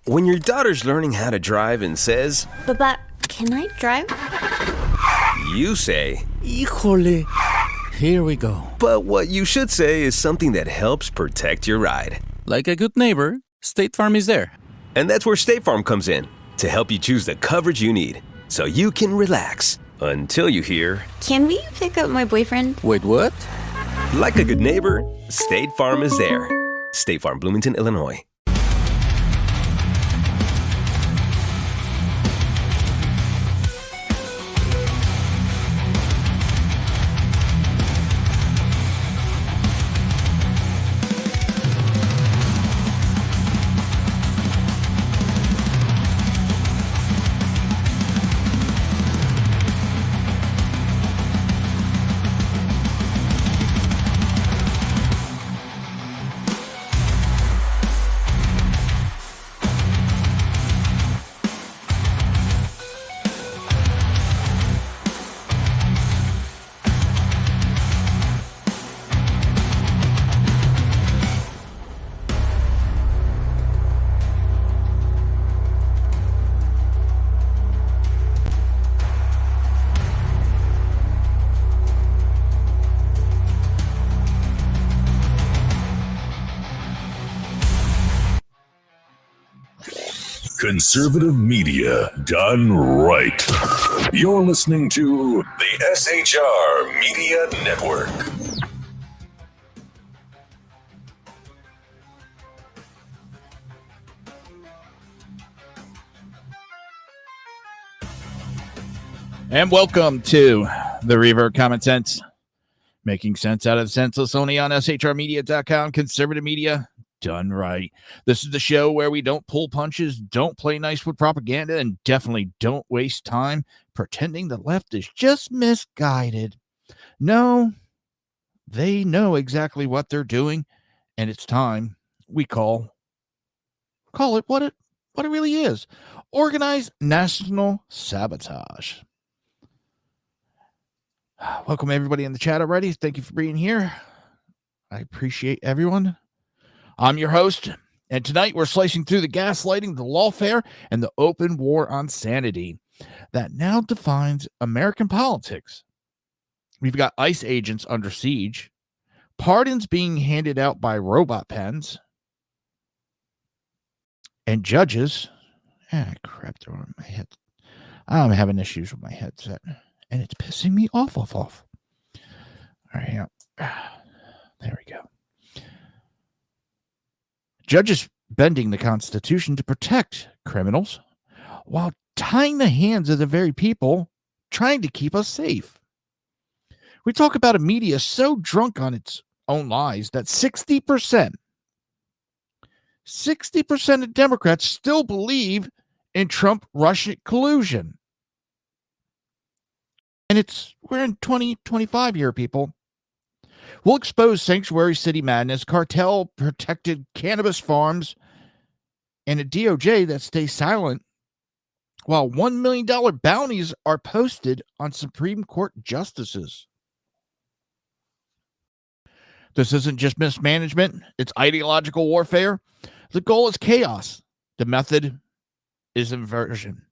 When your daughter's learning how to drive and says, But, can I drive? you say, Híjole. Here we go. but what you should say is something that helps protect your ride. Like a good neighbor, State Farm is there. And that's where State Farm comes in, to help you choose the coverage you need, so you can relax until you hear, Can we pick up my boyfriend? Wait, what? like a good neighbor, State Farm is there. State Farm, Bloomington, Illinois. Conservative media done right. You're listening to the SHR Media Network. And welcome to the Reaver Common Sense, making sense out of senseless, only on shrmedia.com. Conservative media done right. This is the show where we don't pull punches, don't play nice with propaganda, and definitely don't waste time pretending the left is just misguided. No, they know exactly what they're doing, and it's time we call it what it really is: organized national sabotage. Welcome everybody in the chat already. Thank you for being here. I appreciate everyone. I'm your host, and tonight we're slicing through the gaslighting, the lawfare, and the open war on sanity that now defines American politics. We've got ICE agents under siege, pardons being handed out by robot pens, and judges. Crap, they're on my head. I'm having issues with my headset, and it's pissing me off. All right, yeah. There we go. Judges bending the Constitution to protect criminals while tying the hands of the very people trying to keep us safe. We talk about a media so drunk on its own lies that 60% of Democrats still believe in Trump-Russia collusion. And we're in 2025 here, people. We'll expose sanctuary city madness, cartel-protected cannabis farms, and a DOJ that stays silent while $1 million bounties are posted on Supreme Court justices. This isn't just mismanagement, it's ideological warfare. The goal is chaos. The method is inversion.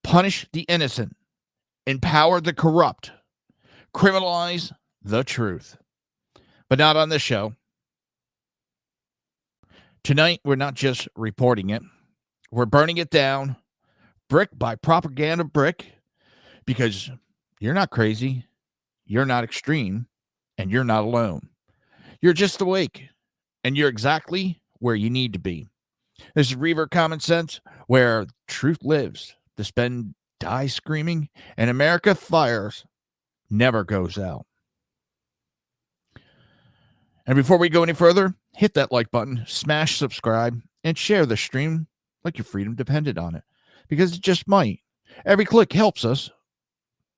Punish the innocent. Empower the corrupt. Criminalize the truth. But not on this show. Tonight, we're not just reporting it. We're burning it down, brick by propaganda brick, because you're not crazy, you're not extreme, and you're not alone. You're just awake, and you're exactly where you need to be. This is Reaver Common Sense, where truth lives. The spend die screaming, and America fires never goes out. And before we go any further, hit that like button, smash subscribe, and share the stream like your freedom depended on it. Because it just might. Every click helps us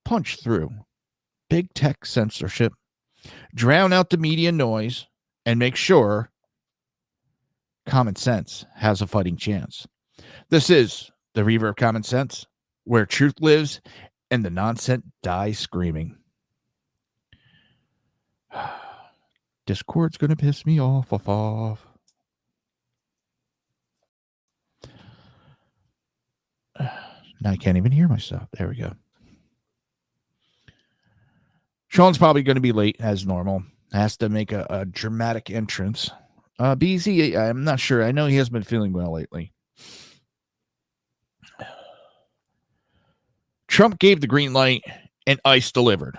punch through big tech censorship, drown out the media noise, and make sure common sense has a fighting chance. This is the Reaver of Common Sense, where truth lives and the nonsense dies screaming. Discord's going to piss me off. Now I can't even hear myself. There we go. Sean's probably going to be late as normal. Has to make a dramatic entrance. BZ, I'm not sure. I know he hasn't been feeling well lately. Trump gave the green light and ICE delivered.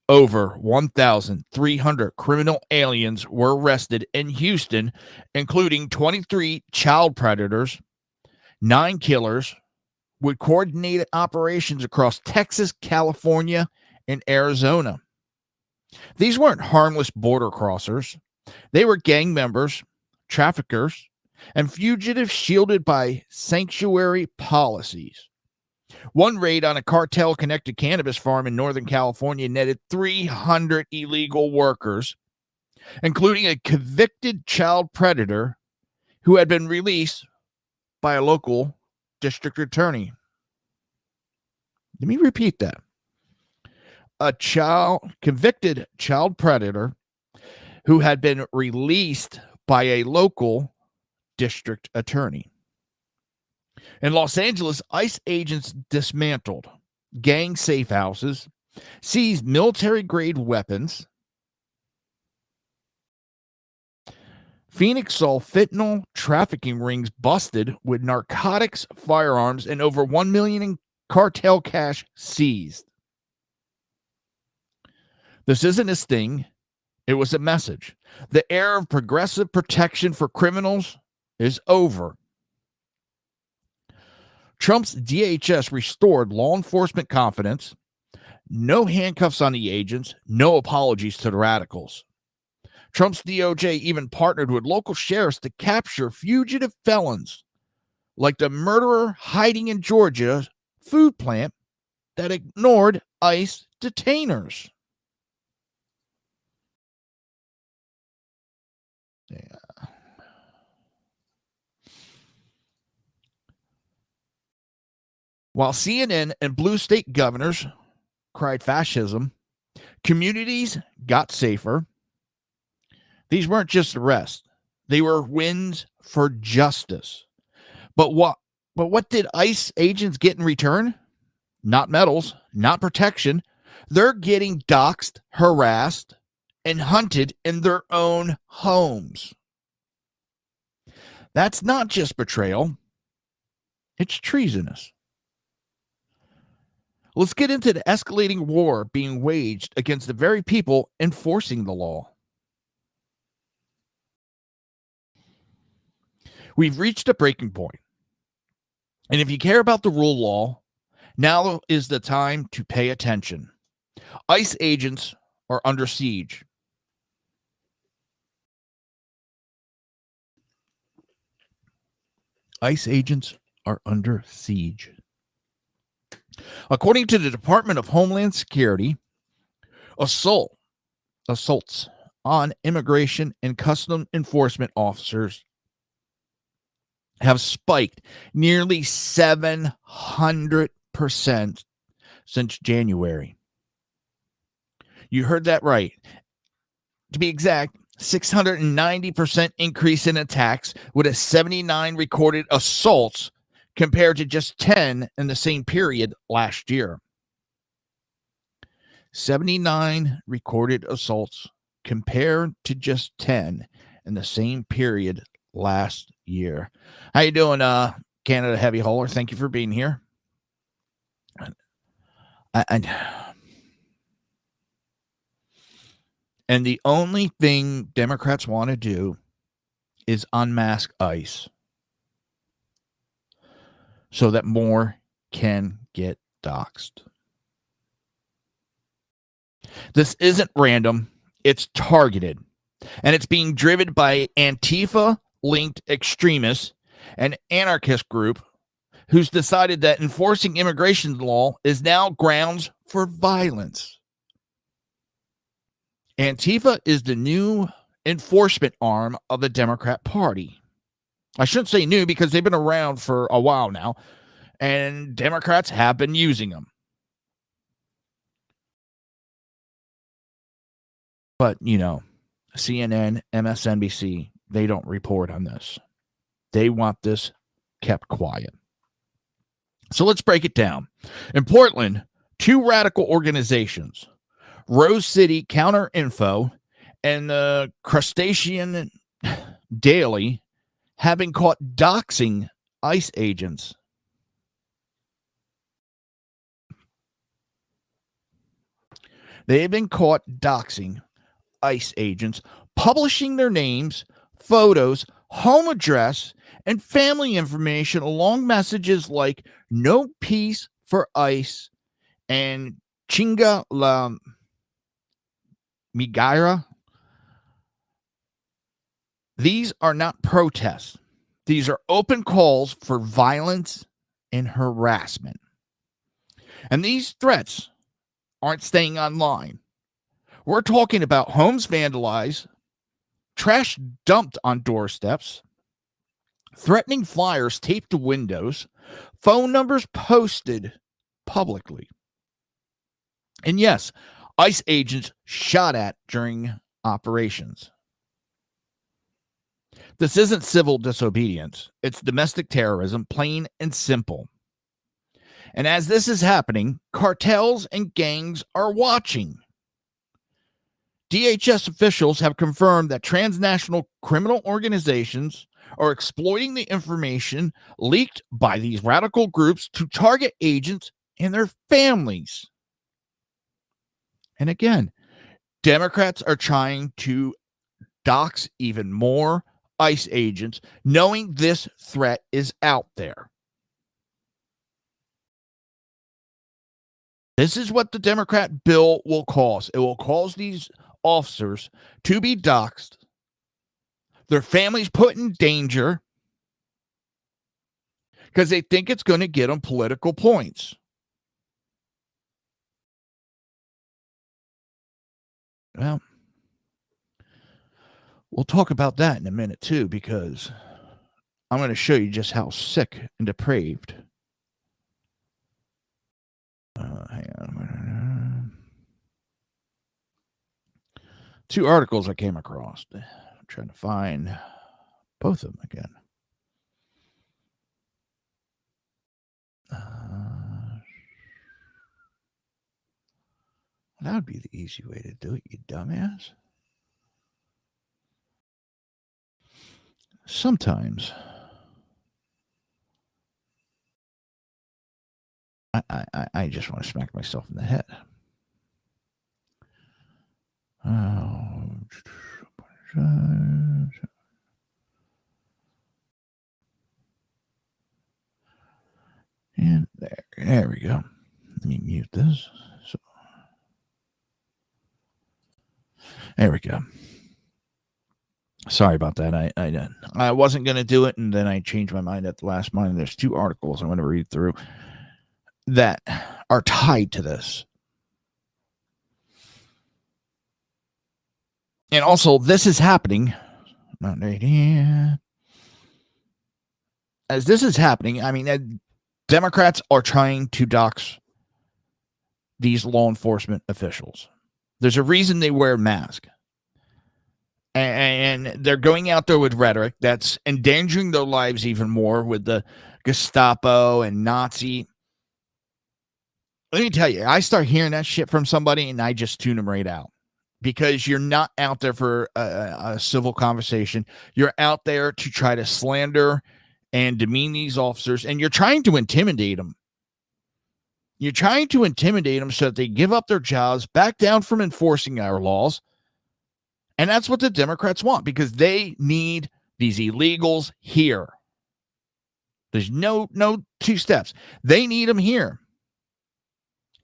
Over 1,300 criminal aliens were arrested in Houston, including 23 child predators, 9 killers, with coordinated operations across Texas, California, and Arizona. These weren't harmless border crossers. They were gang members, traffickers, and fugitives shielded by sanctuary policies. One raid on a cartel-connected cannabis farm in Northern California netted 300 illegal workers, including a convicted child predator who had been released by a local district attorney. Let me repeat that. A convicted child predator who had been released by a local district attorney. In Los Angeles, ICE agents dismantled gang safe houses, seized military-grade weapons. Phoenix saw fentanyl trafficking rings busted with narcotics, firearms, and over $1 million in cartel cash seized. This isn't a sting. It was a message. The era of progressive protection for criminals is over. Trump's DHS restored law enforcement confidence. No handcuffs on the agents. No apologies to the radicals. Trump's DOJ even partnered with local sheriffs to capture fugitive felons, like the murderer hiding in Georgia's food plant that ignored ICE detainers. Yeah. While CNN and blue state governors cried fascism, communities got safer. These weren't just arrests. They were wins for justice. But what did ICE agents get in return? Not medals, not protection. They're getting doxxed, harassed, and hunted in their own homes. That's not just betrayal. It's treasonous. Let's get into the escalating war being waged against the very people enforcing the law. We've reached a breaking point. And if you care about the rule of law, now is the time to pay attention. ICE agents are under siege. ICE agents are under siege. According to the Department of Homeland Security, assaults on immigration and custom enforcement officers have spiked nearly 700% since January. You heard that right. To be exact, 690% increase in attacks, with a 79 recorded assaults compared to just 10 in the same period last year. 79 recorded assaults compared to just 10 in the same period last year. How you doing, Canada Heavy Hauler? Thank you for being here. And the only thing Democrats want to do is unmask ICE so that more can get doxxed. This isn't random. It's targeted. And it's being driven by Antifa-linked extremists, an anarchist group who's decided that enforcing immigration law is now grounds for violence. Antifa is the new enforcement arm of the Democrat Party. I shouldn't say new because they've been around for a while now, and Democrats have been using them. But, CNN, MSNBC, they don't report on this. They want this kept quiet. So let's break it down. In Portland, two radical organizations, Rose City Counter Info and the Crustacean Daily, have been caught doxing ICE agents. They have been caught doxing ICE agents, publishing their names, photos, home address, and family information along messages like "No peace for ICE" and "Chinga la migaira." These are not protests. These are open calls for violence and harassment. And these threats aren't staying online. We're talking about homes vandalized, trash dumped on doorsteps, threatening flyers taped to windows, phone numbers posted publicly. And yes, ICE agents shot at during operations. This isn't civil disobedience. It's domestic terrorism, plain and simple. And as this is happening, cartels and gangs are watching. DHS officials have confirmed that transnational criminal organizations are exploiting the information leaked by these radical groups to target agents and their families. And again, Democrats are trying to dox even more ICE agents, knowing this threat is out there. This is what the Democrat bill will cause. It will cause these officers to be doxxed, their families put in danger, because they think it's going to get them political points. Well, we'll talk about that in a minute too, because I'm going to show you just how sick and depraved. Hang on. Two articles I came across. I'm trying to find both of them again. That would be the easy way to do it, you dumbass. Sometimes I just want to smack myself in the head. And there we go. Let me mute this. So there we go. Sorry about that. I wasn't going to do it, and then I changed my mind at the last moment. There's two articles I'm going to read through that are tied to this. And also, this is happening. As this is happening, I mean, Democrats are trying to dox these law enforcement officials. There's a reason they wear masks. And they're going out there with rhetoric that's endangering their lives even more with the Gestapo and Nazi. Let me tell you, I start hearing that shit from somebody and I just tune them right out, because you're not out there for a civil conversation. You're out there to try to slander and demean these officers, and you're trying to intimidate them. You're trying to intimidate them so that they give up their jobs, back down from enforcing our laws. And that's what the Democrats want, because they need these illegals here. There's no two steps. They need them here.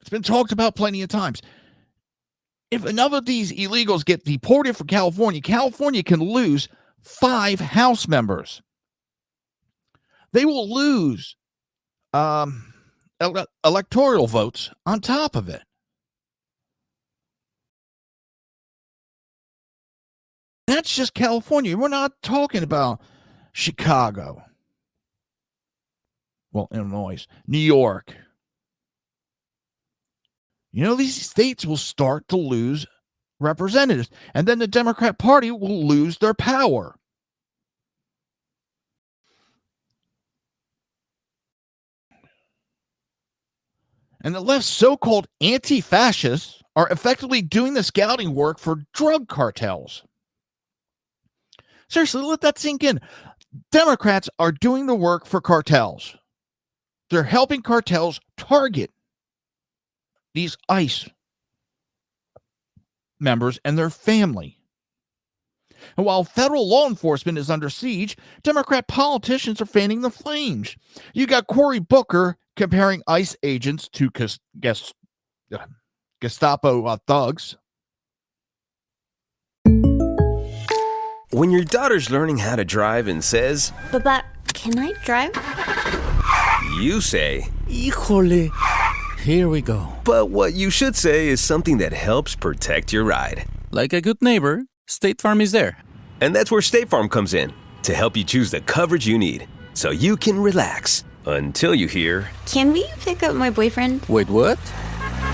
It's been talked about plenty of times. If enough of these illegals get deported from California, California can lose 5 House members. They will lose electoral votes on top of it. That's just California. We're not talking about Chicago. Well, Illinois, New York. You know, these states will start to lose representatives, and then the Democrat Party will lose their power. And the left's so-called anti-fascists are effectively doing the scouting work for drug cartels. Seriously, let that sink in. Democrats are doing the work for cartels. They're helping cartels target these ICE members and their family. And while federal law enforcement is under siege, Democrat politicians are fanning the flames. You got Cory Booker comparing ICE agents to Gestapo thugs. When your daughter's learning how to drive and says, But can I drive? you say, Híjole. Here we go. but what you should say is something that helps protect your ride. Like a good neighbor, State Farm is there. And that's where State Farm comes in, to help you choose the coverage you need, so you can relax until you hear, Can we pick up my boyfriend? Wait, what?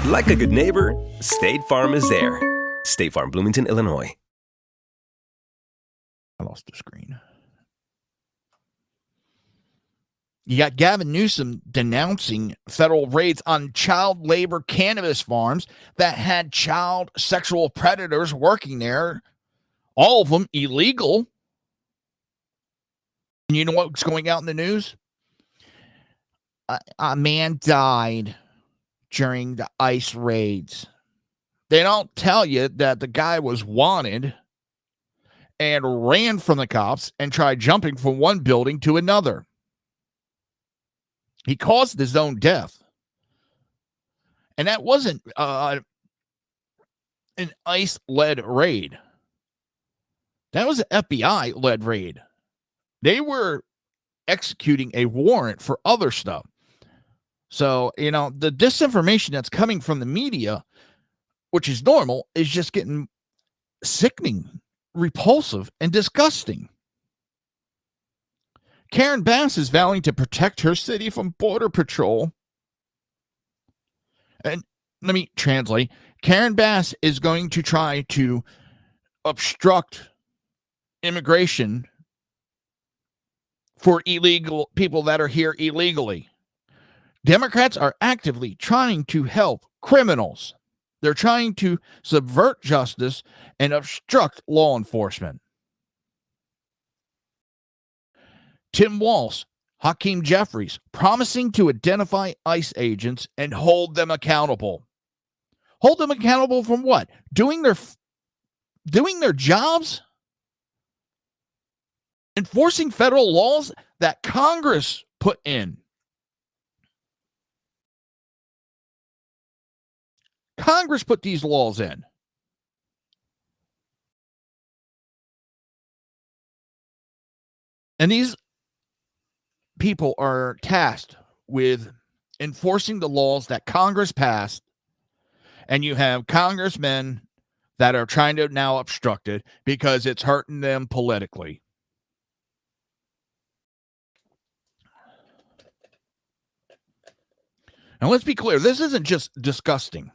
like a good neighbor, State Farm is there. State Farm, Bloomington, Illinois. I lost the screen. You got Gavin Newsom denouncing federal raids on child labor cannabis farms that had child sexual predators working there, all of them illegal. And you know what's going out in the news? A man died during the ICE raids. They don't tell you that the guy was wanted and ran from the cops and tried jumping from one building to another. He caused his own death. And that wasn't an ICE-led raid. That was an FBI-led raid. They were executing a warrant for other stuff. So, the disinformation that's coming from the media, which is normal, is just getting sickening, repulsive, and disgusting. Karen Bass is vowing to protect her city from Border Patrol. And let me translate. Karen Bass is going to try to obstruct immigration for illegal people that are here illegally. Democrats are actively trying to help criminals. They're trying to subvert justice and obstruct law enforcement. Tim Walz, Hakeem Jeffries, promising to identify ICE agents and hold them accountable. Hold them accountable from what? Doing their jobs? Enforcing federal laws that Congress put in. Congress put these laws in. And these people are tasked with enforcing the laws that Congress passed. And you have congressmen that are trying to now obstruct it because it's hurting them politically. And let's be clear, this isn't just disgusting.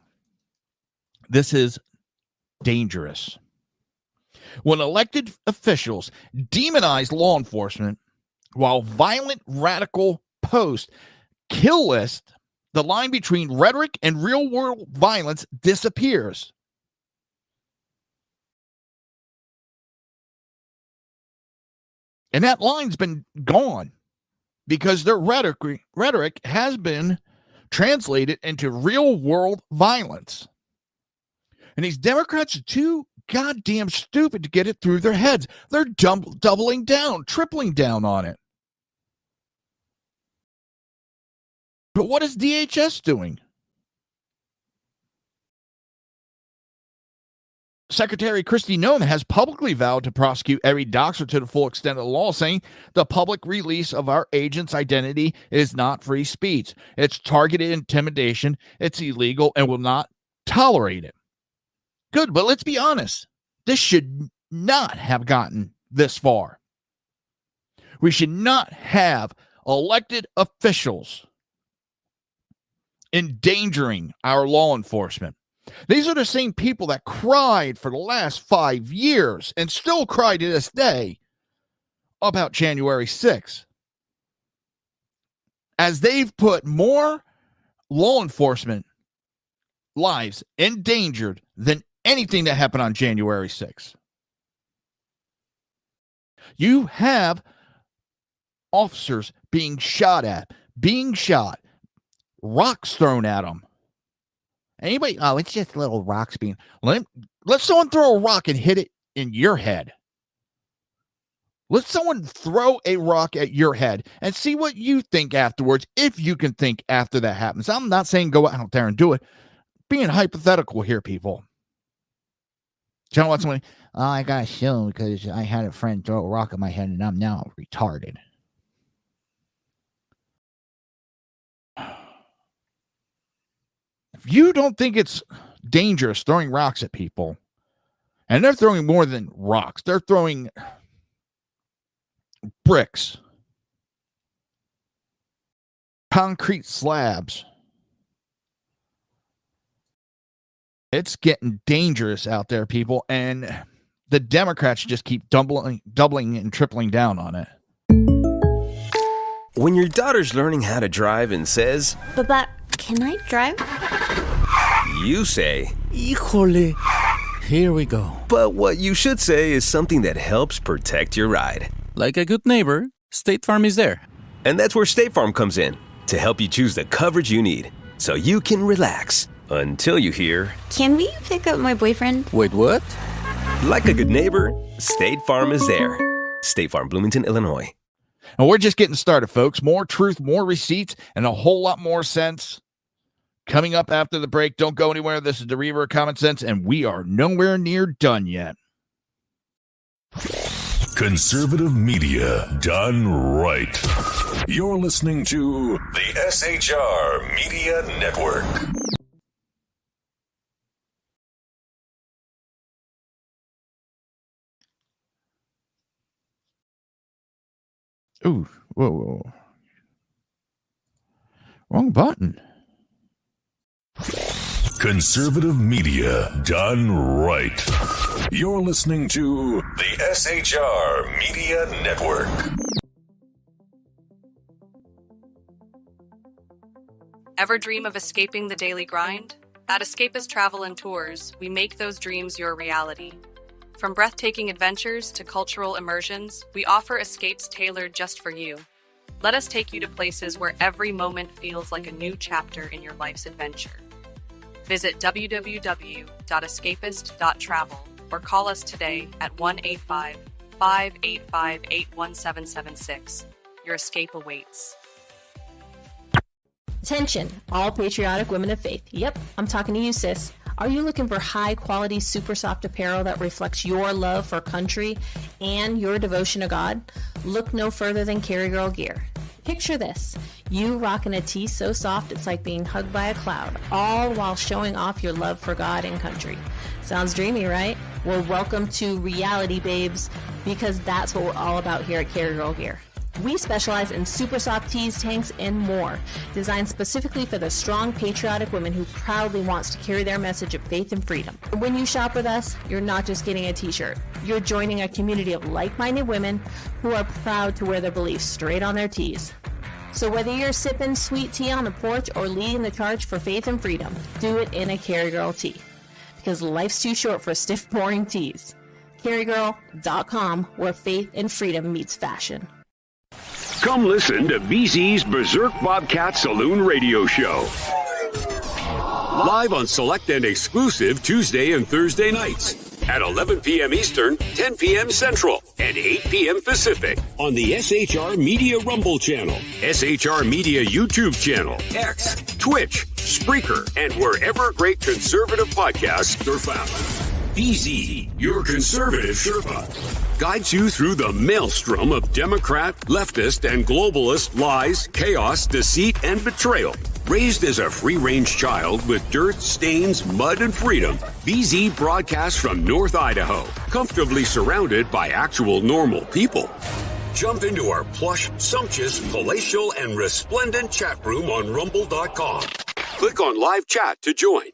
This is dangerous. When elected officials demonize law enforcement while violent radical post kill list, the line between rhetoric and real world violence disappears. And that line's been gone because their rhetoric has been translated into real world violence. And these Democrats are too goddamn stupid to get it through their heads. They're doubling down, tripling down on it. But what is DHS doing? Secretary Kristi Noem has publicly vowed to prosecute every doxer to the full extent of the law, saying the public release of our agent's identity is not free speech. It's targeted intimidation. It's illegal and will not tolerate it. Good, but let's be honest. This should not have gotten this far. We should not have elected officials endangering our law enforcement. These are the same people that cried for the last 5 years and still cry to this day about January 6th. As they've put more law enforcement lives endangered than anything that happened on January 6th. You have officers being shot, rocks thrown at them. Anybody? Oh, it's just little rocks being. Let someone throw a rock and hit it in your head. Let someone throw a rock at your head and see what you think afterwards, if you can think after that happens. I'm not saying go out there and do it. Being hypothetical here, people. Do you know what somebody? Oh, I got shown because I had a friend throw a rock at my head and I'm now retarded. If you don't think it's dangerous throwing rocks at people, and they're throwing more than rocks, they're throwing bricks, concrete slabs. It's getting dangerous out there, people, and the Democrats just keep doubling and tripling down on it. When your daughter's learning how to drive and says, But can I drive? you say, Híjole. Here we go. but what you should say is something that helps protect your ride. Like a good neighbor, State Farm is there. And that's where State Farm comes in, to help you choose the coverage you need, so you can relax until you hear, Can we pick up my boyfriend? Wait, what? like a good neighbor, State Farm is there. State Farm, Bloomington, Illinois. And we're just getting started, folks. More truth, more receipts, and a whole lot more sense coming up after the break. Don't go anywhere. This is the Reaver Common Sense, and we are nowhere near done yet. Conservative media done right. You're listening to the SHR Media Network. Ooh, whoa. Wrong button. Conservative media done right. You're listening to the SHR Media Network. Ever dream of escaping the daily grind? At Escapist Travel and Tours, we make those dreams your reality. From breathtaking adventures to cultural immersions, we offer escapes tailored just for you. Let us take you to places where every moment feels like a new chapter in your life's adventure. Visit www.escapist.travel or call us today at 1-855-885-81776. Your escape awaits. Attention, all patriotic women of faith. Yep, I'm talking to you, sis. Are you looking for high-quality, super soft apparel that reflects your love for country and your devotion to God? Look no further than Carry Girl Gear. Picture this. You rocking a tee so soft it's like being hugged by a cloud, all while showing off your love for God and country. Sounds dreamy, right? Well, welcome to reality, babes, because that's what we're all about here at Carry Girl Gear. We specialize in super soft tees, tanks, and more, designed specifically for the strong, patriotic women who proudly wants to carry their message of faith and freedom. When you shop with us, you're not just getting a t-shirt. You're joining a community of like-minded women who are proud to wear their beliefs straight on their tees. So whether you're sipping sweet tea on the porch or leading the charge for faith and freedom, do it in a Carry Girl tee. Because life's too short for stiff, boring tees. CarryGirl.com, where faith and freedom meets fashion. Come listen to BZ's Berserk Bobcat Saloon Radio Show. Live on select and exclusive Tuesday and Thursday nights at 11 p.m. Eastern, 10 p.m. Central, and 8 p.m. Pacific on the SHR Media Rumble channel, SHR Media YouTube channel, X, Twitch, Spreaker, and wherever great conservative podcasts are found. BZ, your conservative Sherpa, guides you through the maelstrom of Democrat, leftist, and globalist lies, chaos, deceit, and betrayal. Raised as a free-range child with dirt, stains, mud, and freedom, BZ broadcasts from North Idaho, comfortably surrounded by actual normal people. Jump into our plush, sumptuous, palatial, and resplendent chat room on rumble.com. Click on live chat to join.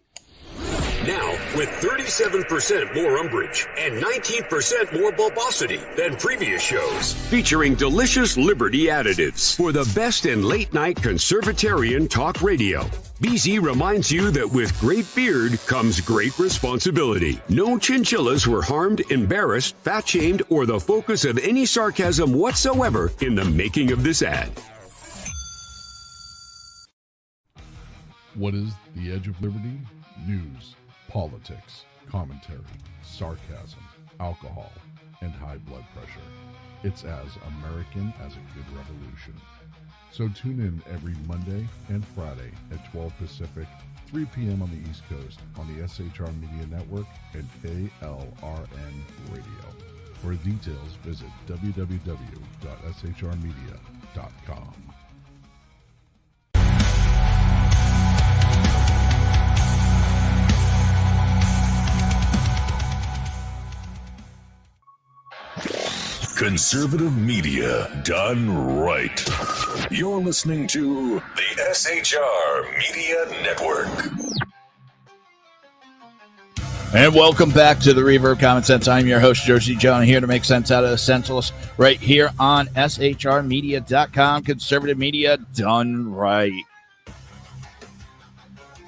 Now, with 37% more umbrage and 19% more bulbosity than previous shows, featuring delicious Liberty additives for the best in late-night conservatarian talk radio. BZ reminds you that with great beard comes great responsibility. No chinchillas were harmed, embarrassed, fat-shamed, or the focus of any sarcasm whatsoever in the making of this ad. What is the Edge of Liberty? News, politics, commentary, sarcasm, alcohol, and high blood pressure. It's as American as a good revolution. So tune in every Monday and Friday at 12 Pacific, 3 p.m. on the East Coast on the SHR Media Network and KLRN Radio. For details, visit www.shrmedia.com. Conservative media done right. You're listening to the SHR Media Network. And welcome back to the Reaver Common Sense. I'm your host, Jersey John, here to make sense out of the senseless right here on shrmedia.com. Conservative media done right.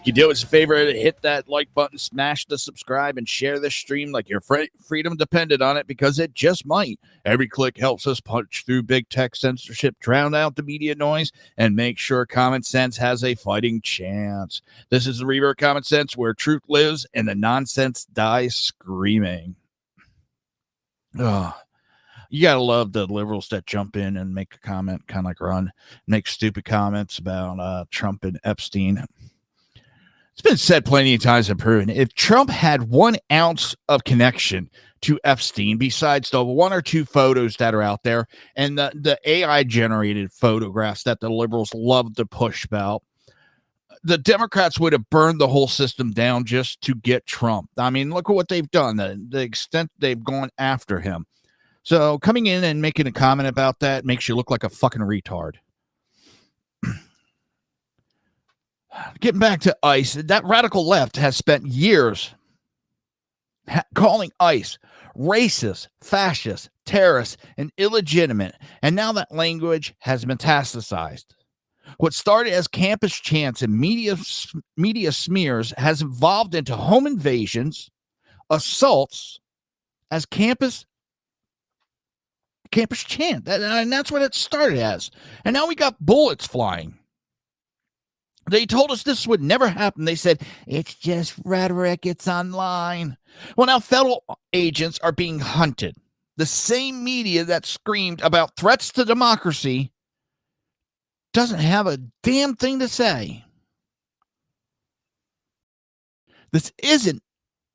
You do us a favor, hit that like button, smash the subscribe, and share this stream like your freedom depended on it, because it just might. Every click helps us punch through big tech censorship, drown out the media noise, and make sure common sense has a fighting chance. This is the Reaver Common Sense, where truth lives and the nonsense dies screaming. Oh, you got to love the liberals that jump in and make a comment, kind of like Run, make stupid comments about Trump and Epstein. It's been said plenty of times and proven. If Trump had 1 ounce of connection to Epstein, besides the 1 or 2 photos that are out there and the AI-generated photographs that the liberals love to push about, the Democrats would have burned the whole system down just to get Trump. I mean, look at what they've done, the extent they've gone after him. So coming in and making a comment about that makes you look like a fucking retard. Getting back to ICE, that radical left has spent years calling ICE racist, fascist, terrorist, and illegitimate, and now that language has metastasized. What started as campus chants and media smears has evolved into home invasions, assaults, as campus chant, and that's what it started as. And now we got bullets flying. They told us this would never happen. They said, it's just rhetoric, it's online. Well, now federal agents are being hunted. The same media that screamed about threats to democracy doesn't have a damn thing to say. This isn't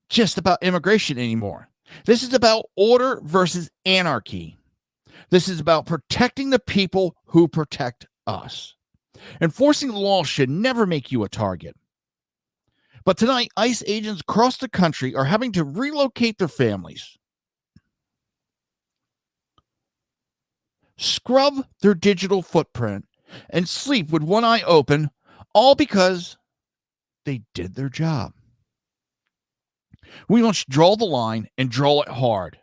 just about immigration anymore. This is about order versus anarchy. This is about protecting the people who protect us. Enforcing the law should never make you a target. But tonight, ICE agents across the country are having to relocate their families, scrub their digital footprint, and sleep with one eye open, all because they did their job. We must draw the line and draw it hard.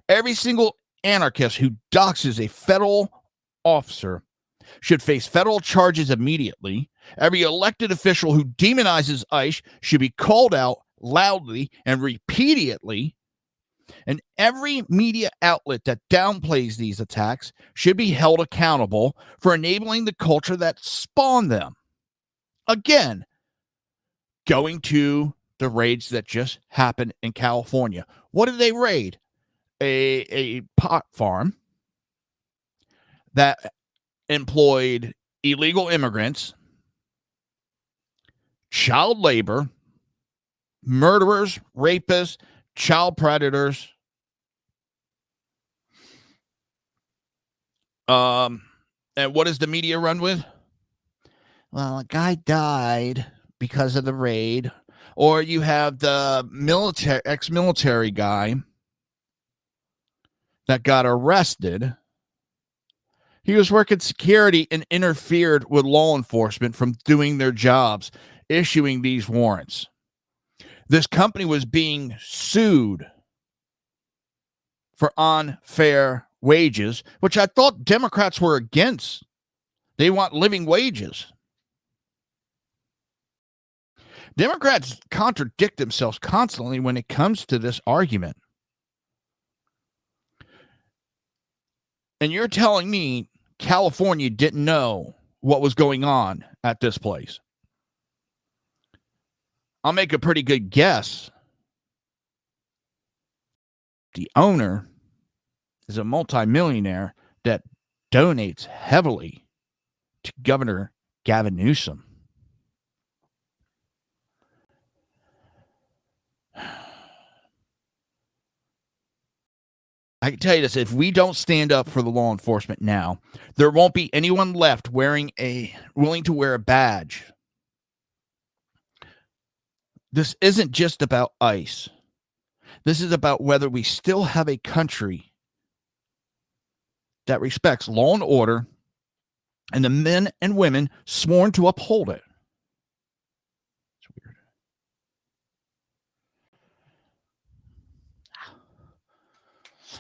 Every single anarchist who doxes a federal officer should face federal charges immediately. Every elected official who demonizes ICE should be called out loudly and repeatedly. And every media outlet that downplays these attacks should be held accountable for enabling the culture that spawned them. Again, going to the raids that just happened in California. What did they raid? A pot farm that employed illegal immigrants, child labor, murderers, rapists, child predators. And what does the media run with? Well, a guy died because of the raid. Or you have the ex-military guy that got arrested. He was working security and interfered with law enforcement from doing their jobs, issuing these warrants. this company was being sued for unfair wages, which I thought Democrats were against. They want living wages. Democrats contradict themselves constantly when it comes to this argument. And you're telling me California didn't know what was going on at this place? I'll make a pretty good guess. The owner is a multimillionaire that donates heavily to Governor Gavin Newsom. I can tell you this, if we don't stand up for the law enforcement now, there won't be anyone left willing to wear a badge. This isn't just about ICE. This is about whether we still have a country that respects law and order and the men and women sworn to uphold it. It's weird.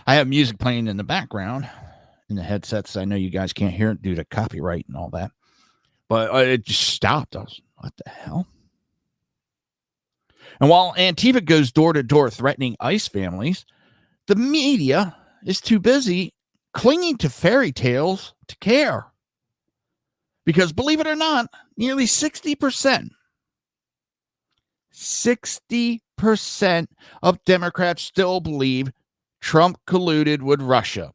I have music playing in the background in the headsets. I know you guys can't hear it due to copyright and all that, but it just stopped. I was, what the hell? And while Antifa goes door to door threatening ICE families, the media is too busy clinging to fairy tales to care. Because believe it or not, nearly 60% of Democrats still believe Trump colluded with Russia.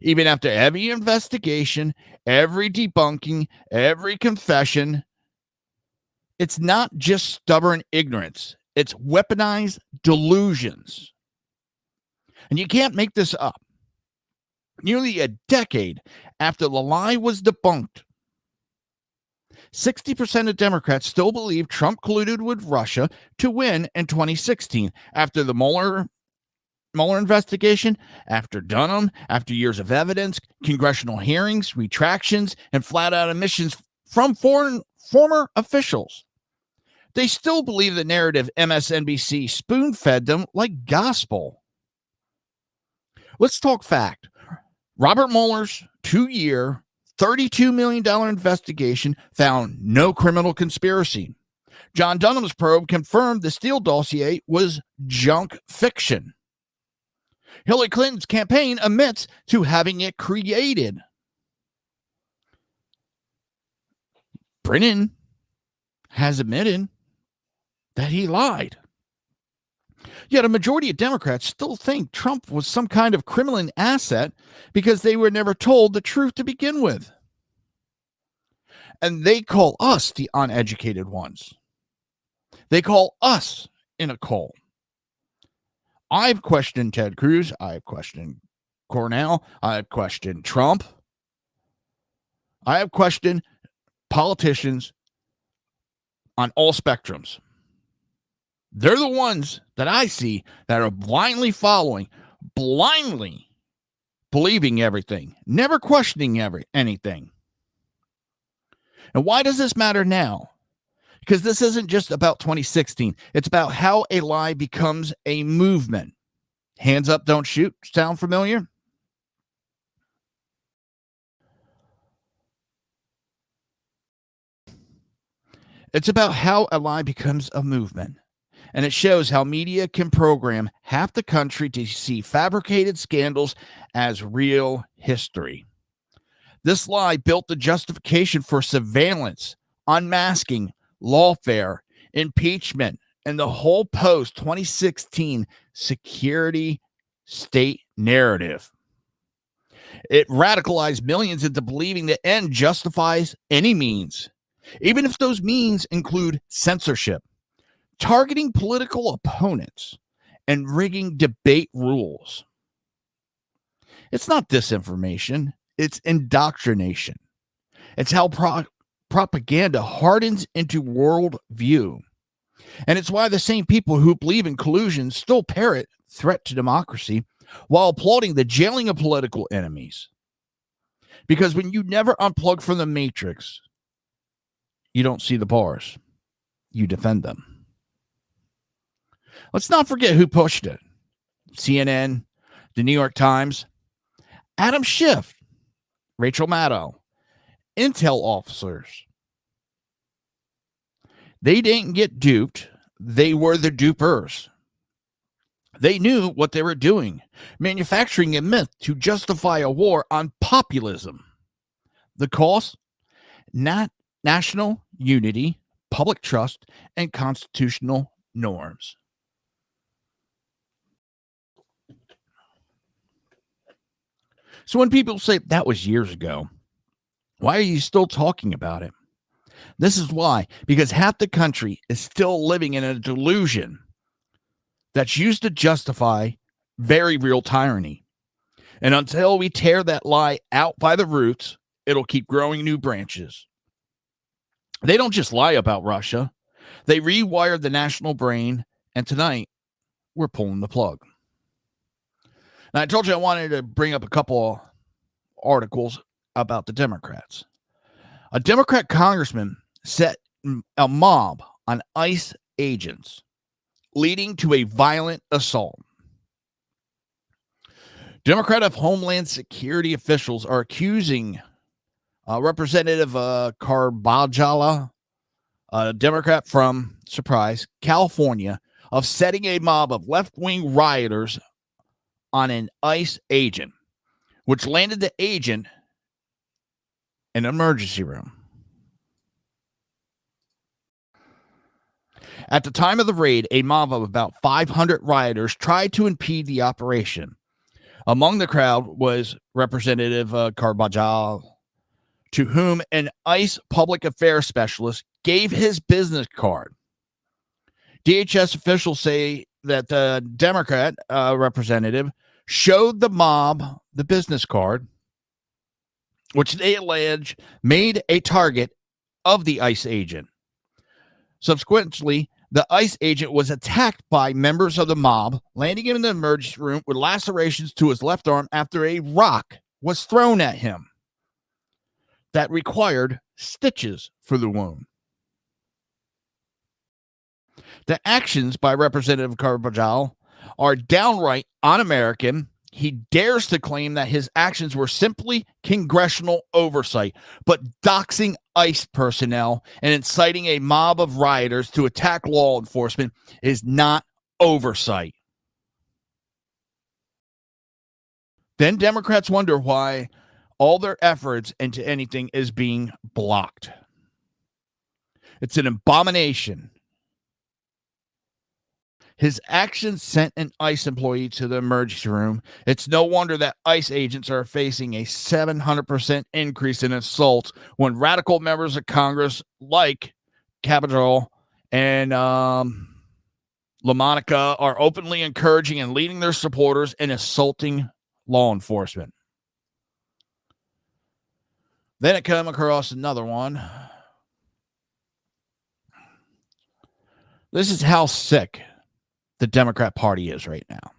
Even after every investigation, every debunking, every confession, it's not just stubborn ignorance. It's weaponized delusions. And you can't make this up. Nearly a decade after the lie was debunked, 60% of Democrats still believe Trump colluded with Russia to win in 2016 after the Mueller investigation, after Dunham, after years of evidence, congressional hearings, retractions, and flat-out admissions from former officials. They still believe the narrative MSNBC spoon-fed them like gospel. Let's talk fact. Robert Mueller's 2-year, $32 million investigation found no criminal conspiracy. John Dunham's probe confirmed the Steele dossier was junk fiction. Hillary Clinton's campaign admits to having it created. Brennan has admitted that he lied. Yet a majority of Democrats still think Trump was some kind of criminal asset because they were never told the truth to begin with. And they call us the uneducated ones. They call us in a cult. I've questioned Ted Cruz. I've questioned Cornell. I've questioned Trump. I have questioned politicians on all spectrums. They're the ones that I see that are blindly following, blindly believing everything, never questioning anything. And why does this matter now? Because this isn't just about 2016. It's about how a lie becomes a movement. Hands up, don't shoot. Sound familiar? It's about how a lie becomes a movement. And it shows how media can program half the country to see fabricated scandals as real history. This lie built the justification for surveillance, unmasking, lawfare, impeachment, and the whole post-2016 security state narrative. It radicalized millions into believing the end justifies any means, even if those means include censorship, targeting political opponents, and rigging debate rules. It's not disinformation, it's indoctrination. It's how propaganda hardens into worldview. And it's why the same people who believe in collusion still parrot threat to democracy while applauding the jailing of political enemies. Because when you never unplug from the matrix, you don't see the bars. You defend them. Let's not forget who pushed it. CNN, the New York Times, Adam Schiff, Rachel Maddow, intel officers. They didn't get duped. They were the dupers. They knew what they were doing, manufacturing a myth to justify a war on populism. The cost? Not national unity, public trust, and constitutional norms. So when people say that was years ago, why are you still talking about it? This is why, because half the country is still living in a delusion that's used to justify very real tyranny. And until we tear that lie out by the roots, it'll keep growing new branches. They don't just lie about Russia. They rewired the national brain, and tonight we're pulling the plug. Now, I told you I wanted to bring up a couple articles about the Democrats. A Democrat congressman set a mob on ICE agents, leading to a violent assault. Democratic Homeland Security officials are accusing Representative Carbajala, a Democrat from, surprise, California, of setting a mob of left-wing rioters on an ICE agent, which landed the agent in an emergency room. At the time of the raid, a mob of about 500 rioters tried to impede the operation. Among the crowd was Representative Carbajal, to whom an ICE public affairs specialist gave his business card. DHS officials say that the Democrat representative showed the mob the business card, which they allege made a target of the ICE agent. Subsequently, the ICE agent was attacked by members of the mob, landing him in the emergency room with lacerations to his left arm after a rock was thrown at him that required stitches for the wound. The actions by Representative Carbajal are downright un-American. He dares to claim that his actions were simply congressional oversight, but doxing ICE personnel and inciting a mob of rioters to attack law enforcement is not oversight. Then Democrats wonder why all their efforts into anything is being blocked. It's an abomination. His actions sent an ICE employee to the emergency room. It's no wonder that ICE agents are facing a 700% increase in assaults when radical members of Congress like Cabral and LaMonica are openly encouraging and leading their supporters in assaulting law enforcement. Then it came across another one. This is how sick the Democrat Party is right now.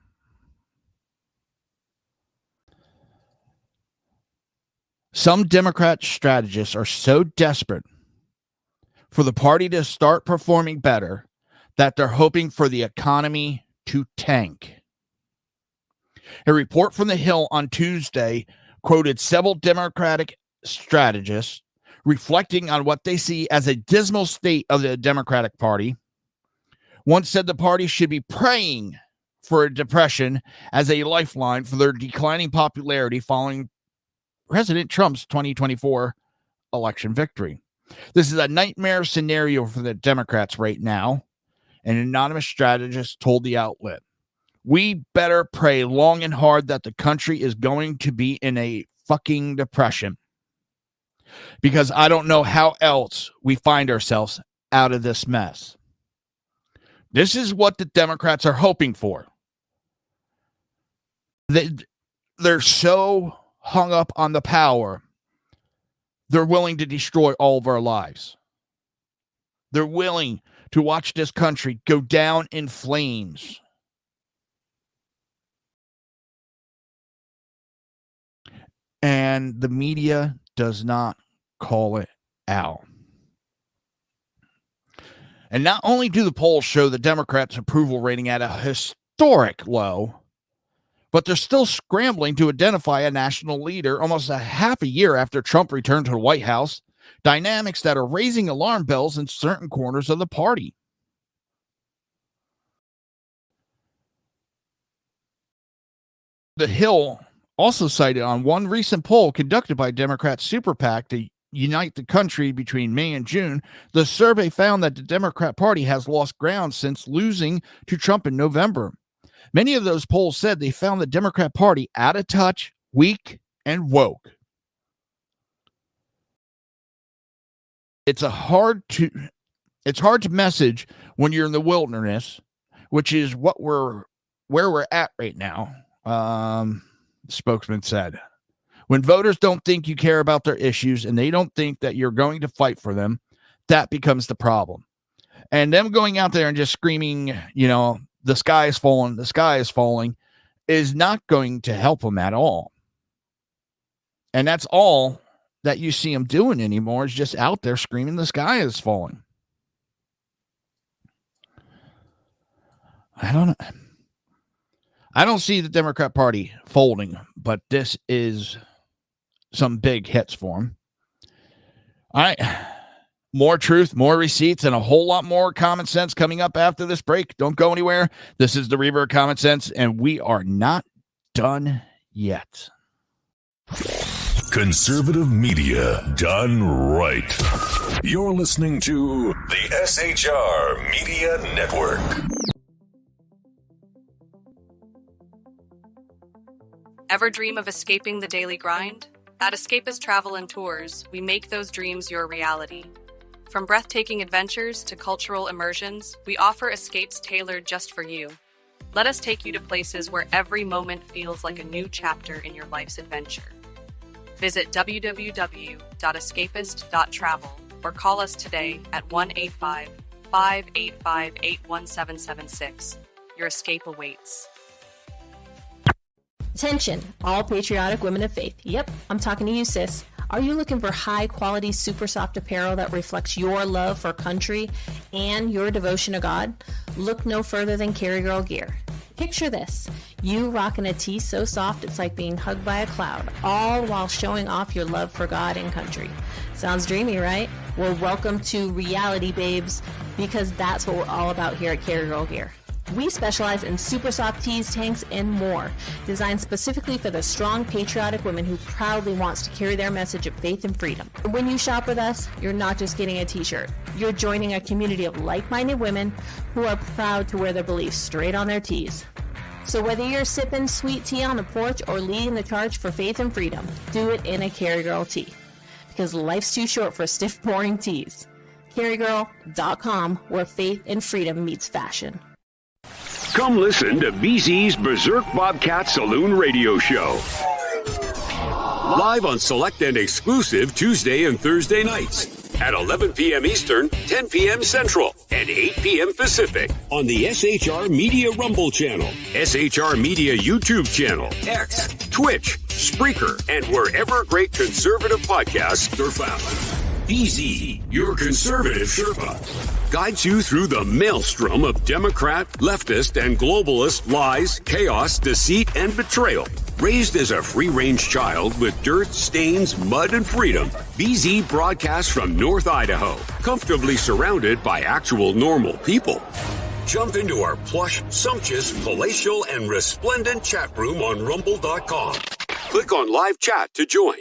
Some Democrat strategists are so desperate for the party to start performing better that they're hoping for the economy to tank. A report from the Hill on Tuesday quoted several Democratic strategists reflecting on what they see as a dismal state of the Democratic Party. One said the party should be praying for a depression as a lifeline for their declining popularity following President Trump's 2024 election victory. This is a nightmare scenario for the Democrats right now, an anonymous strategist told the outlet. We better pray long and hard that the country is going to be in a fucking depression, because I don't know how else we find ourselves out of this mess. This is what the Democrats are hoping for. They're so hung up on the power, they're willing to destroy all of our lives. They're willing to watch this country go down in flames. And the media does not call it out. And not only do the polls show the Democrats' approval rating at a historic low, but they're still scrambling to identify a national leader almost a half a year after Trump returned to the White House, dynamics that are raising alarm bells in certain corners of the party. The Hill also cited on one recent poll conducted by Democrat Super PAC to unite the country between May and June, the survey found that the Democrat Party has lost ground since losing to Trump in November. Many of those polls said they found the Democrat Party out of touch, weak, and woke. It's hard to message when you're in the wilderness, which is where we're at right now. The spokesman said, when voters don't think you care about their issues and they don't think that you're going to fight for them, that becomes the problem. And them going out there and just screaming, the sky is falling, is not going to help them at all. And that's all that you see them doing anymore, is just out there screaming the sky is falling. I don't know. I don't see the Democrat Party folding, but this is some big hits for them. All right. More truth, more receipts, and a whole lot more common sense coming up after this break. Don't go anywhere. This is the Reaver of Common Sense, and we are not done yet. Conservative media done right. You're listening to the SHR Media Network. Ever dream of escaping the daily grind? At Escapist Travel and Tours, we make those dreams your reality. From breathtaking adventures to cultural immersions, we offer escapes tailored just for you. Let us take you to places where every moment feels like a new chapter in your life's adventure. Visit www.escapist.travel or call us today at 1-855-885-81776. Your escape awaits. Attention, all patriotic women of faith. Yep, I'm talking to you, sis. Are you looking for high-quality, super soft apparel that reflects your love for country and your devotion to God? Look no further than Carry Girl Gear. Picture this. You rocking a tee so soft it's like being hugged by a cloud, all while showing off your love for God and country. Sounds dreamy, right? Well, welcome to reality, babes, because that's what we're all about here at Carry Girl Gear. We specialize in super soft tees, tanks, and more, designed specifically for the strong, patriotic woman who proudly wants to carry their message of faith and freedom. When you shop with us, you're not just getting a t-shirt. You're joining a community of like-minded women who are proud to wear their beliefs straight on their tees. So whether you're sipping sweet tea on the porch or leading the charge for faith and freedom, do it in a Carry Girl tee. Because life's too short for stiff, boring tees. CarryGirl.com, where faith and freedom meets fashion. Come listen to BZ's Berserk Bobcat Saloon Radio Show. Live on select and exclusive Tuesday and Thursday nights at 11 p.m. Eastern, 10 p.m. Central, and 8 p.m. Pacific on the SHR Media Rumble channel, SHR Media YouTube channel, X, Twitch, Spreaker, and wherever great conservative podcasts are found. BZ, your conservative Sherpa, guides you through the maelstrom of Democrat, leftist, and globalist lies, chaos, deceit, and betrayal. Raised as a free-range child with dirt, stains, mud, and freedom, BZ broadcasts from North Idaho, comfortably surrounded by actual normal people. Jump into our plush, sumptuous, palatial, and resplendent chat room on rumble.com. Click on live chat to join.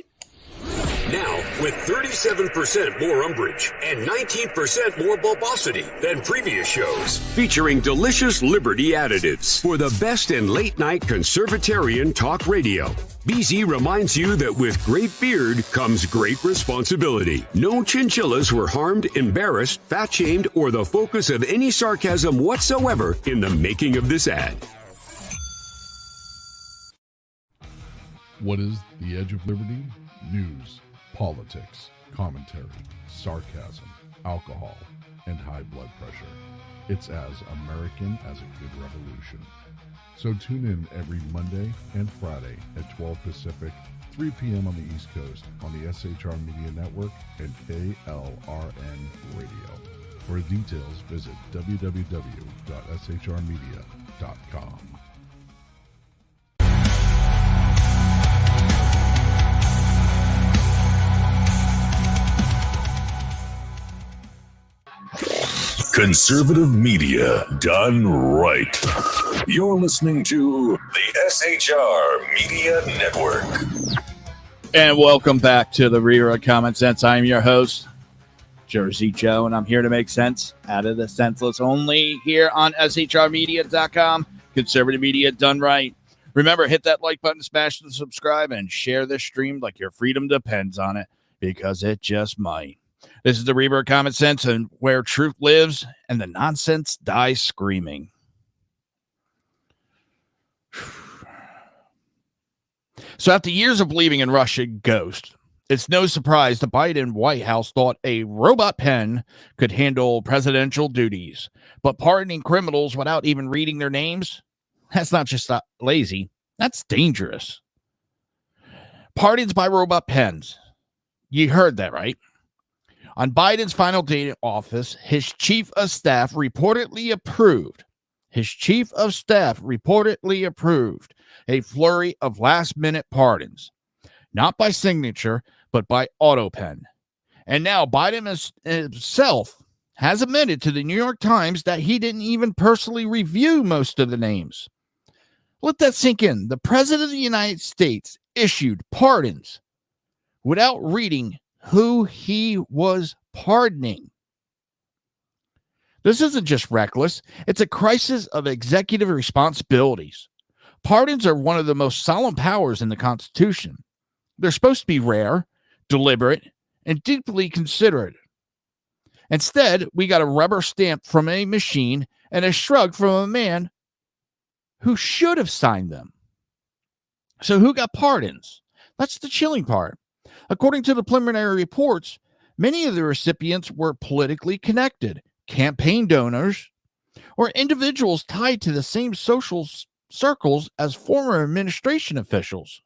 Now, with 37% more umbrage and 19% more bulbosity than previous shows, featuring delicious Liberty additives for the best in late-night conservatarian talk radio. BZ reminds you that with great beard comes great responsibility. No chinchillas were harmed, embarrassed, fat-shamed, or the focus of any sarcasm whatsoever in the making of this ad. What is the Edge of Liberty? News, politics, commentary, sarcasm, alcohol, and high blood pressure. It's as American as a good revolution. So tune in every Monday and Friday at 12 Pacific, 3 p.m. on the East Coast on the SHR Media Network and KLRN Radio. For details, visit www.shrmedia.com. Conservative media done right. You're listening to the SHR Media Network. And welcome back to the Reaver Common Sense. I'm your host, Jersey Joe, and I'm here to make sense out of the senseless only here on shrmedia.com. Conservative media done right. Remember, hit that like button, smash the subscribe, and share this stream like your freedom depends on it, because it just might. This is the Reaver Common Sense, and where truth lives and the nonsense dies screaming. So after years of believing in Russian ghosts, it's no surprise the Biden White House thought a robot pen could handle presidential duties. But pardoning criminals without even reading their names, that's not just lazy, that's dangerous. Pardons by robot pens. You heard that, right? On Biden's final day in office, his chief of staff reportedly approved a flurry of last-minute pardons, not by signature, but by Autopen. And now Biden himself has admitted to the New York Times that he didn't even personally review most of the names. Let that sink in. The President of the United States issued pardons without reading who he was pardoning. This isn't just reckless. It's a crisis of executive responsibilities. Pardons are one of the most solemn powers in the Constitution. They're supposed to be rare, deliberate, and deeply considerate. Instead, we got a rubber stamp from a machine and a shrug from a man who should have signed them. So who got pardons? That's the chilling part. According to the preliminary reports, many of the recipients were politically connected, campaign donors, or individuals tied to the same social circles as former administration officials.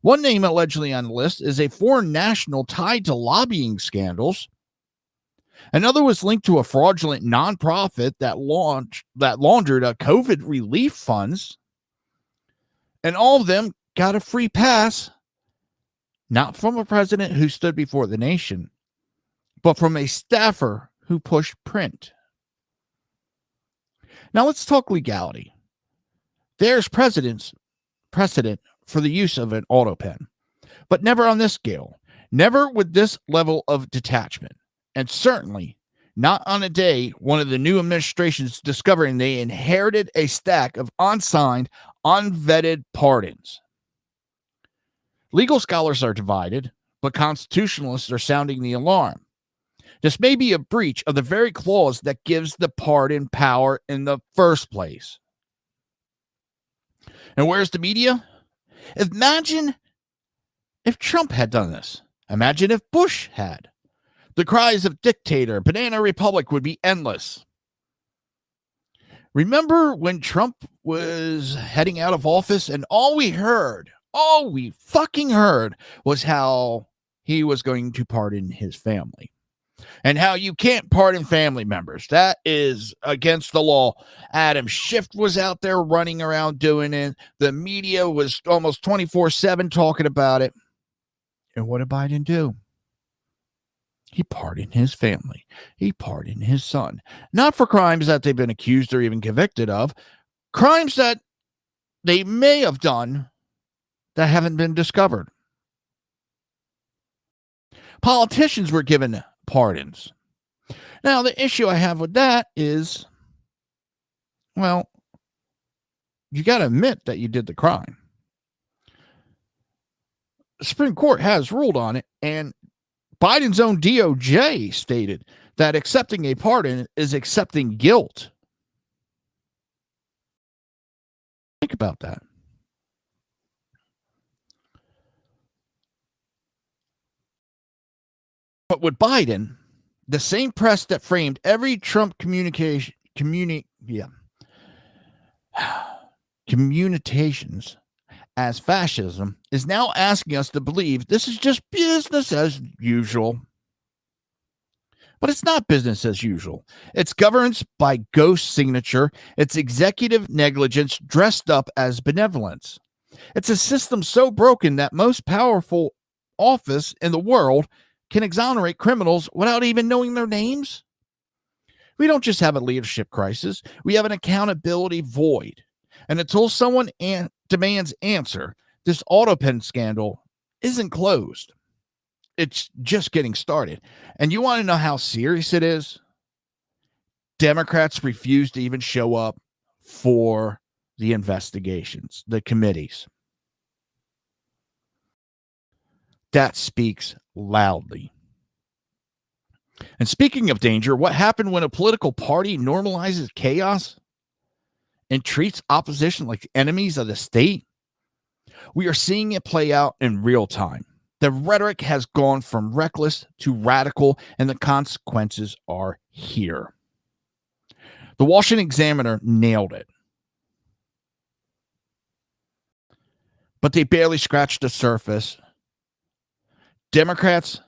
One name allegedly on the list is a foreign national tied to lobbying scandals. Another was linked to a fraudulent nonprofit that laundered COVID relief funds. And all of them got a free pass, not from a president who stood before the nation, but from a staffer who pushed print. Now let's talk legality. There's precedent for the use of an Autopen, but never on this scale, never with this level of detachment, and certainly not on a day one of the new administrations discovering they inherited a stack of unsigned, unvetted pardons. Legal scholars are divided, but constitutionalists are sounding the alarm. This may be a breach of the very clause that gives the pardon power in the first place. And where's the media? Imagine if Trump had done this. Imagine if Bush had. The cries of dictator, banana republic would be endless. Remember when Trump was heading out of office and all we fucking heard was how he was going to pardon his family. And how you can't pardon family members. That is against the law. Adam Schiff was out there running around doing it. The media was almost 24/7 talking about it. And what did Biden do? He pardoned his family. He pardoned his son. Not for crimes that they've been accused or even convicted of. Crimes that they may have done that haven't been discovered. Politicians were given pardons. Now, the issue I have with that is, well, you got to admit that you did the crime. The Supreme Court has ruled on it, and Biden's own DOJ stated that accepting a pardon is accepting guilt. Think about that. But with Biden, the same press that framed every Trump communications as fascism is now asking us to believe this is just business as usual. But it's not business as usual. It's governance by ghost signature. It's executive negligence dressed up as benevolence. It's a system so broken that most powerful office in the world can exonerate criminals without even knowing their names. We don't just have a leadership crisis. We have an accountability void. And until someone demands answer, this Autopen scandal isn't closed. It's just getting started. And you want to know how serious it is? Democrats refuse to even show up for the investigations, the committees. That speaks loudly. And speaking of danger, what happened when a political party normalizes chaos and treats opposition like enemies of the state? We are seeing it play out in real time. The rhetoric has gone from reckless to radical, and the consequences are here. The Washington Examiner nailed it. But they barely scratched the surface. Democrats'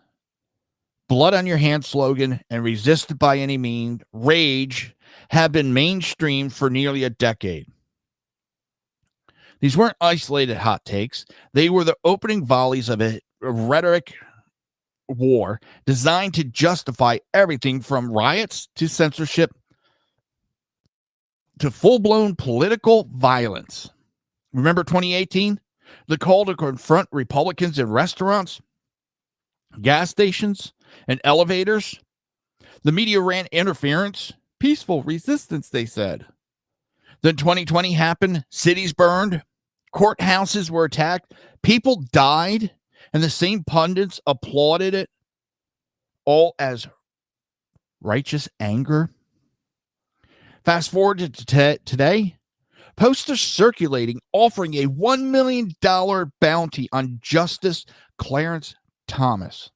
blood on your hand slogan and resisted by any means, rage, have been mainstream for nearly a decade. These weren't isolated hot takes. They were the opening volleys of a rhetoric war designed to justify everything from riots to censorship to full-blown political violence. Remember 2018? The call to confront Republicans in restaurants, gas stations, and elevators. The media ran interference. Peaceful resistance, they said. Then 2020 happened. Cities burned. Courthouses were attacked. People died. And the same pundits applauded it, all as righteous anger. Fast forward to today. Posters circulating offering a $1 million bounty on Justice Clarence Thomas.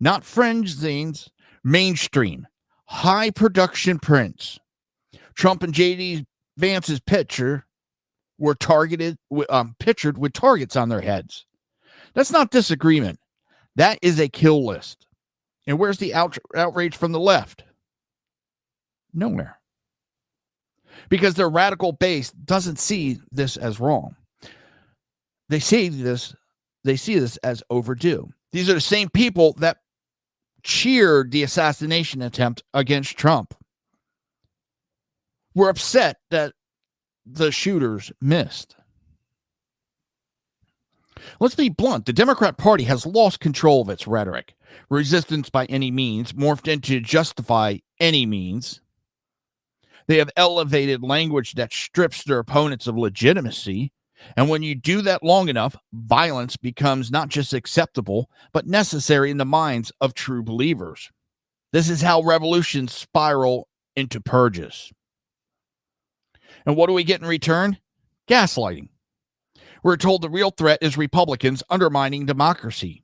Not fringe zines, mainstream, high production prints. Trump and J.D. Vance's picture were pictured with targets on their heads. That's not disagreement. That is a kill list. And where's the outrage from the left? Nowhere. Because their radical base doesn't see this as wrong. They see this as overdue. These are the same people that cheered the assassination attempt against Trump. We're upset that the shooters missed. Let's be blunt. The Democrat Party has lost control of its rhetoric. Resistance by any means morphed into justify any means. They have elevated language that strips their opponents of legitimacy. And when you do that long enough, violence becomes not just acceptable, but necessary in the minds of true believers. This is how revolutions spiral into purges. And what do we get in return? Gaslighting. We're told the real threat is Republicans undermining democracy.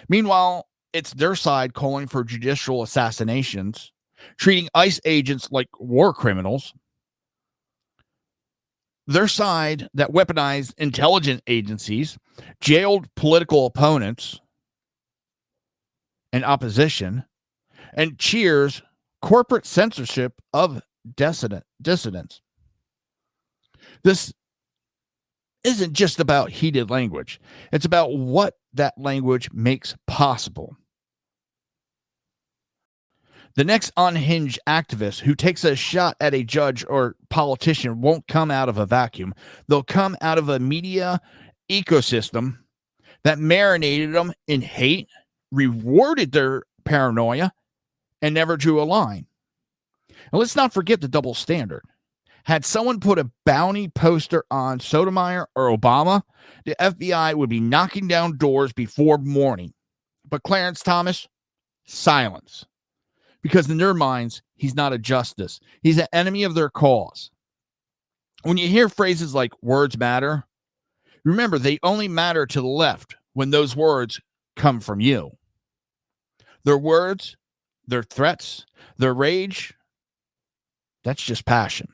Meanwhile, it's their side calling for judicial assassinations, treating ICE agents like war criminals. Their side that weaponized intelligence agencies, jailed political opponents and opposition, and cheers corporate censorship of dissidents. This isn't just about heated language. It's about what that language makes possible. The next unhinged activist who takes a shot at a judge or politician won't come out of a vacuum. They'll come out of a media ecosystem that marinated them in hate, rewarded their paranoia, and never drew a line. And let's not forget the double standard. Had someone put a bounty poster on Sotomayor or Obama, the FBI would be knocking down doors before morning. But Clarence Thomas, silence. Because in their minds, he's not a justice. He's an enemy of their cause. When you hear phrases like words matter, remember they only matter to the left when those words come from you. Their words, their threats, their rage, that's just passion.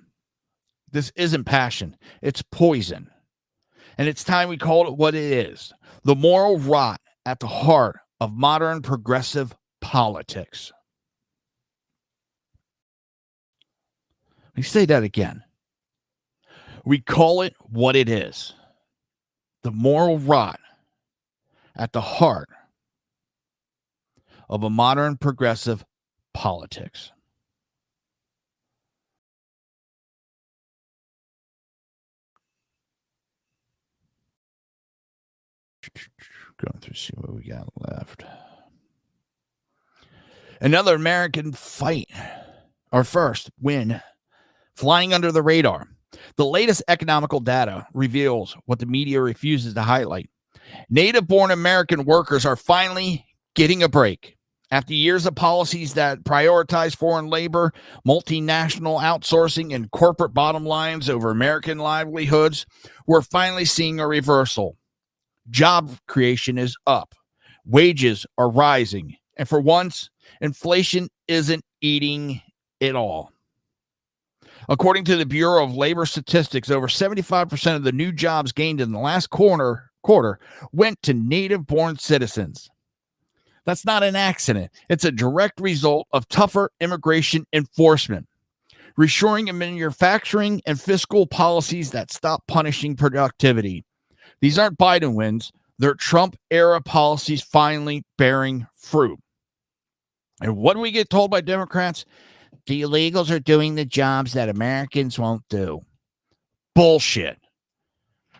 This isn't passion. It's poison. And it's time we called it what it is. The moral rot at the heart of modern progressive politics. Let me say that again. We call it what it is. The moral rot at the heart of a modern progressive politics. Going through, see what we got left. Another American fight, our first win, flying under the radar. The latest economical data reveals what the media refuses to highlight. Native-born American workers are finally getting a break. After years of policies that prioritize foreign labor, multinational outsourcing, and corporate bottom lines over American livelihoods, we're finally seeing a reversal. Job creation is up. Wages are rising. And for once, inflation isn't eating it all. According to the Bureau of Labor Statistics, over 75% of the new jobs gained in the last quarter went to native-born citizens. That's not an accident. It's a direct result of tougher immigration enforcement, reshoring and manufacturing, and fiscal policies that stop punishing productivity. These aren't Biden wins. They're Trump-era policies finally bearing fruit. And what do we get told by Democrats? The illegals are doing the jobs that Americans won't do. Bullshit.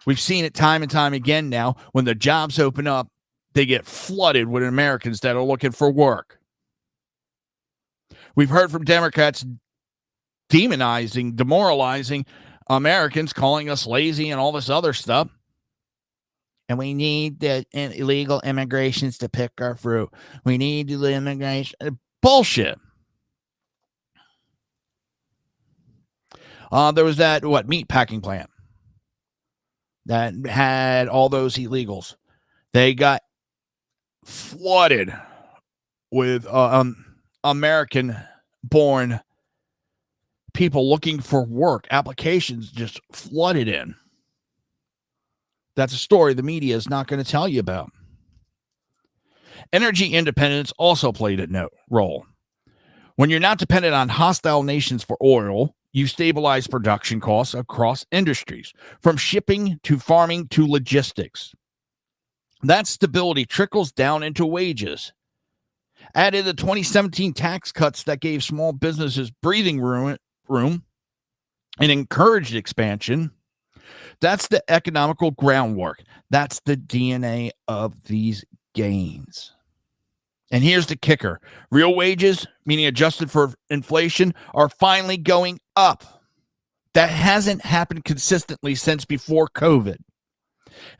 We've seen it time and time again now. When the jobs open up, they get flooded with Americans that are looking for work. We've heard from Democrats demonizing, demoralizing Americans, calling us lazy and all this other stuff. And we need the illegal immigrations to pick our fruit. We need the immigration. Bullshit. There was that, meat packing plant that had all those illegals. They got flooded with American-born people looking for work. Applications just flooded in. That's a story the media is not going to tell you about. Energy independence also played a role. When you're not dependent on hostile nations for oil, you stabilize production costs across industries, from shipping to farming to logistics. That stability trickles down into wages. Add in the 2017 tax cuts that gave small businesses breathing room and encouraged expansion. That's the economical groundwork. That's the DNA of these gains. And here's the kicker. Real wages, meaning adjusted for inflation, are finally going up. That hasn't happened consistently since before COVID.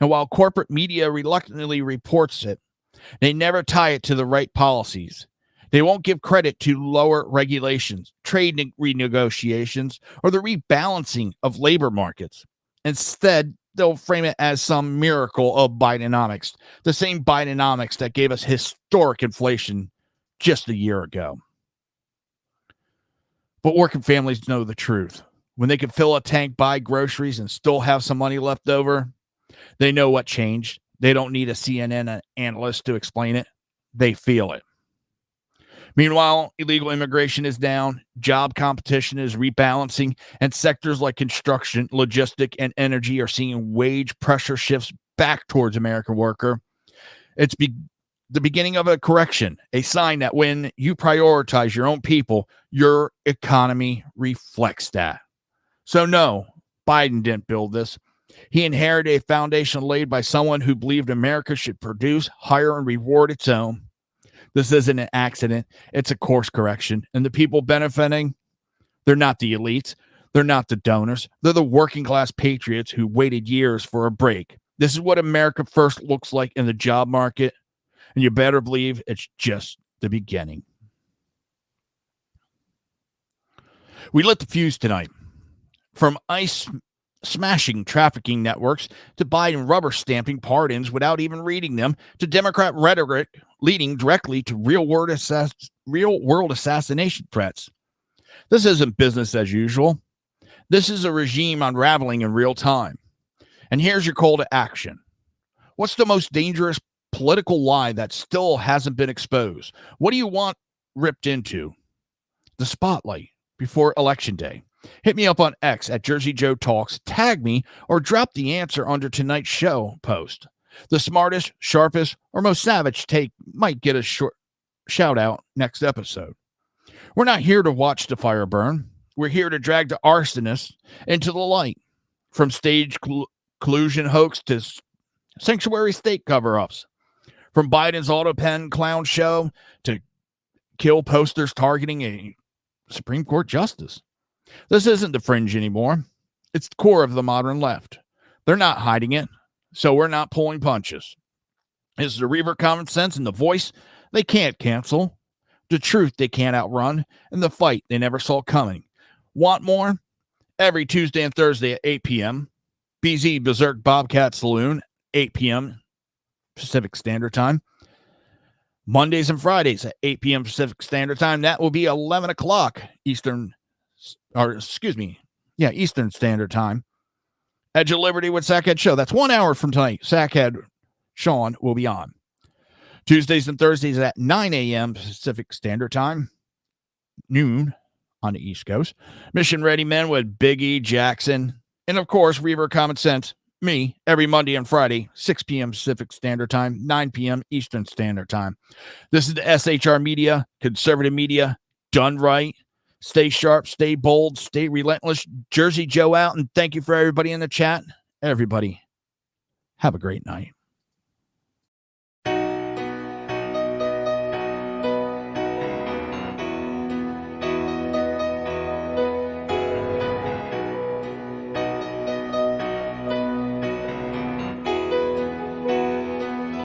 And while corporate media reluctantly reports it, they never tie it to the right policies. They won't give credit to lower regulations, trade renegotiations, or the rebalancing of labor markets. Instead, they'll frame it as some miracle of Bidenomics, the same Bidenomics that gave us historic inflation just a year ago. But working families know the truth. When they can fill a tank, buy groceries, and still have some money left over, they know what changed. They don't need a CNN analyst to explain it. They feel it. Meanwhile, illegal immigration is down, job competition is rebalancing, and sectors like construction, logistic, and energy are seeing wage pressure shifts back towards American worker. It's the beginning of a correction, a sign that when you prioritize your own people, your economy reflects that. So no, Biden didn't build this. He inherited a foundation laid by someone who believed America should produce, hire, and reward its own. This isn't an accident. It's a course correction. And the people benefiting, they're not the elites. They're not the donors. They're the working class patriots who waited years for a break. This is what America First looks like in the job market. And you better believe it's just the beginning. We lit the fuse tonight. From ICE smashing trafficking networks to Biden rubber stamping pardons without even reading them, to Democrat rhetoric leading directly to real world assassination threats. This isn't business as usual. This is a regime unraveling in real time. And here's your call to action. What's the most dangerous political lie that still hasn't been exposed? What do you want ripped into the spotlight before Election Day? Hit me up on X at Jersey Joe Talks, tag me, or drop the answer under tonight's show post. The smartest, sharpest, or most savage take might get a short shout out next episode. We're not here to watch the fire burn. We're here to drag the arsonists into the light. From stage collusion hoax to sanctuary state cover-ups. From Biden's Autopen clown show to kill posters targeting a Supreme Court justice. This isn't the fringe anymore. It's the core of the modern left. They're not hiding it, so we're not pulling punches. It's the Reaver common sense and the voice they can't cancel, the truth they can't outrun, and the fight they never saw coming. Want more? Every Tuesday and Thursday at 8 p.m. BZ Berserk Bobcat Saloon, 8 p.m. Pacific Standard Time. Mondays and Fridays at 8 p.m. Pacific Standard Time. That will be 11 o'clock Eastern Standard Time. Edge of Liberty with Sackhead Show. That's 1 hour from tonight. Sackhead Sean will be on. Tuesdays and Thursdays at 9 a.m. Pacific Standard Time. Noon on the East Coast. Mission Ready Men with Big E Jackson. And of course, Reaver Common Sense, me, every Monday and Friday, 6 p.m. Pacific Standard Time, 9 p.m. Eastern Standard Time. This is the SHR Media, conservative media, done right. Stay sharp, stay bold, stay relentless. Jersey Joe out, and thank you for everybody in the chat. Everybody, have a great night.